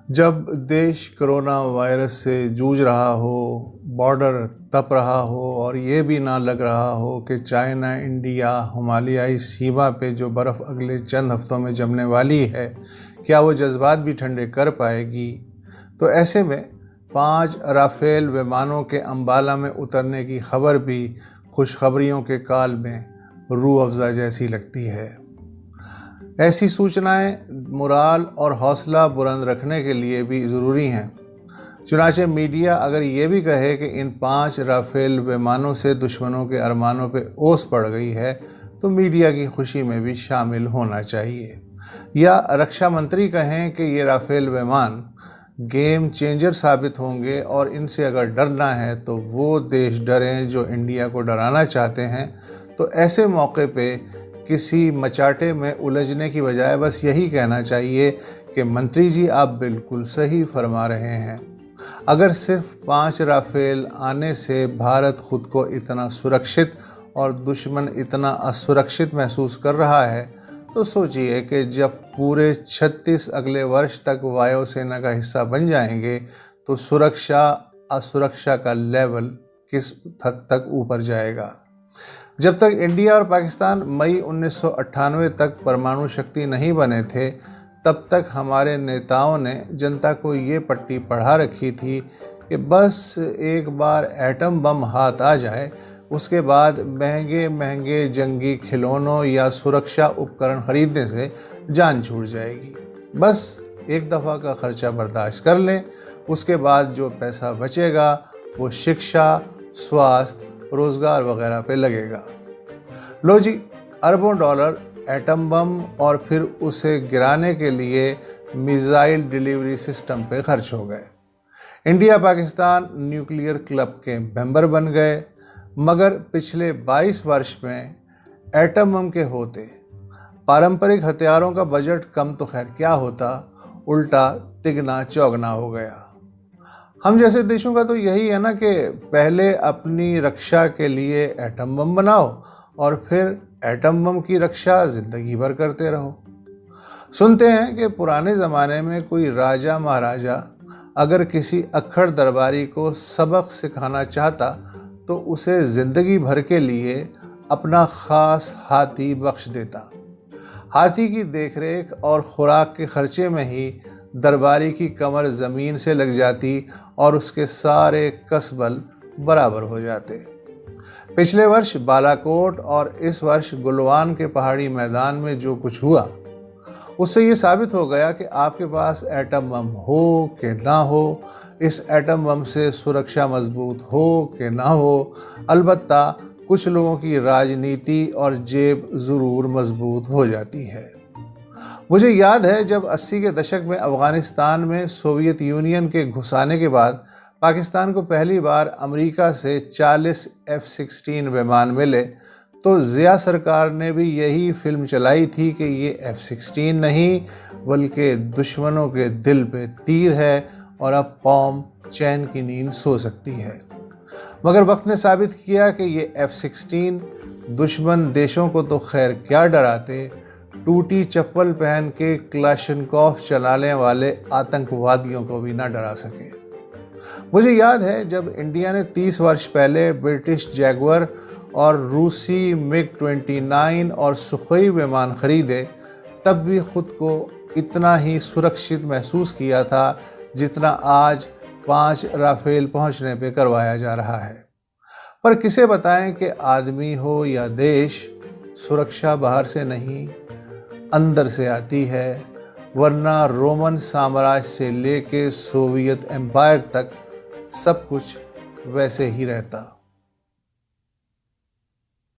जब देश corona virus से जूझ रहा हो, बॉर्डर तप रहा हो और ये भी ना लग रहा हो कि चाइना इंडिया हिमालयाई सीमा पे जो बर्फ़ अगले चंद हफ्तों में जमने वाली है, क्या वो जज्बात भी ठंडे कर पाएगी। तो ऐसे में 5 राफेल विमानों के अंबाला में उतरने की खबर भी खुशखबरियों के काल में रूह अफ़ज़ा जैसी लगती है। ऐसी सूचनाएं मोराल और हौसला बुलंद रखने के लिए भी ज़रूरी हैं। चुनांचे मीडिया अगर ये भी कहे कि इन 5 राफेल विमानों से दुश्मनों के अरमानों पे ओस पड़ गई है, तो मीडिया की खुशी में भी शामिल होना चाहिए। या रक्षा मंत्री कहें कि ये राफेल विमान गेम चेंजर साबित होंगे और इनसे अगर डरना है तो वो देश डरें जो इंडिया को डराना चाहते हैं। तो ऐसे मौके पे किसी मचाटे में उलझने की बजाय बस यही कहना चाहिए कि मंत्री जी आप बिल्कुल सही फरमा रहे हैं। अगर सिर्फ 5 राफेल आने से भारत खुद को इतना सुरक्षित और दुश्मन इतना असुरक्षित महसूस कर रहा है, तो सोचिए कि जब पूरे 36 अगले वर्ष तक वायुसेना का हिस्सा बन जाएंगे तो सुरक्षा असुरक्षा का लेवल किस हद तक ऊपर जाएगा। जब तक इंडिया और पाकिस्तान मई 1998 तक परमाणु शक्ति नहीं बने थे, तब तक हमारे नेताओं ने जनता को ये पट्टी पढ़ा रखी थी कि बस एक बार एटम बम हाथ आ जाए, उसके बाद महंगे महंगे जंगी खिलौनों या सुरक्षा उपकरण खरीदने से जान छूट जाएगी। बस एक दफ़ा का खर्चा बर्दाश्त कर लें, उसके बाद जो पैसा बचेगा वो शिक्षा, स्वास्थ्य, रोज़गार वगैरह पे लगेगा। लो जी, अरबों डॉलर एटम बम और फिर उसे गिराने के लिए मिसाइल डिलीवरी सिस्टम पे खर्च हो गए। इंडिया पाकिस्तान न्यूक्लियर क्लब के मेंबर बन गए, मगर पिछले 22 वर्ष में एटम बम के होते पारंपरिक हथियारों का बजट कम तो खैर क्या होता, उल्टा तिगना चौगना हो गया। हम जैसे देशों का तो यही है ना कि पहले अपनी रक्षा के लिए एटम बम बनाओ और फिर एटम बम की रक्षा ज़िंदगी भर करते रहो। सुनते हैं कि पुराने ज़माने में कोई राजा महाराजा अगर किसी अक्खड़ दरबारी को सबक सिखाना चाहता तो उसे ज़िंदगी भर के लिए अपना ख़ास हाथी बख्श देता। हाथी की देखरेख और खुराक के खर्चे में ही दरबारी की कमर ज़मीन से लग जाती और उसके सारे कसबल बराबर हो जाते। पिछले वर्ष बालाकोट और इस वर्ष गुलवान के पहाड़ी मैदान में जो कुछ हुआ, उससे ये साबित हो गया कि आपके पास एटम बम हो कि ना हो, इस एटम बम से सुरक्षा मजबूत हो कि ना हो, अलबत्ता कुछ लोगों की राजनीति और जेब ज़रूर मजबूत हो जाती है। मुझे याद है जब 80 के दशक में अफ़गानिस्तान में सोवियत यूनियन के घुसाने के बाद पाकिस्तान को पहली बार अमेरिका से 40 F-16 विमान मिले, तो ज़िया सरकार ने भी यही फिल्म चलाई थी कि ये F-16 नहीं बल्कि दुश्मनों के दिल पे तीर है और अब कौम चैन की नींद सो सकती है। मगर वक्त ने साबित किया कि ये F-16 दुश्मन देशों को तो खैर क्या डराते, टूटी चप्पल पहन के क्लाशनकॉफ चलाने वाले आतंकवादियों को भी ना डरा सके। मुझे याद है जब इंडिया ने 30 वर्ष पहले ब्रिटिश जैगुआर और रूसी MiG-29 और सुखोई विमान खरीदे, तब भी खुद को इतना ही सुरक्षित महसूस किया था जितना आज 5 राफेल पहुंचने पे करवाया जा रहा है। पर किसे बताएं कि आदमी हो या देश, सुरक्षा बाहर से नहीं अंदर से आती है, वरना रोमन साम्राज्य से लेके सोवियत एम्पायर तक सब कुछ वैसे ही रहता।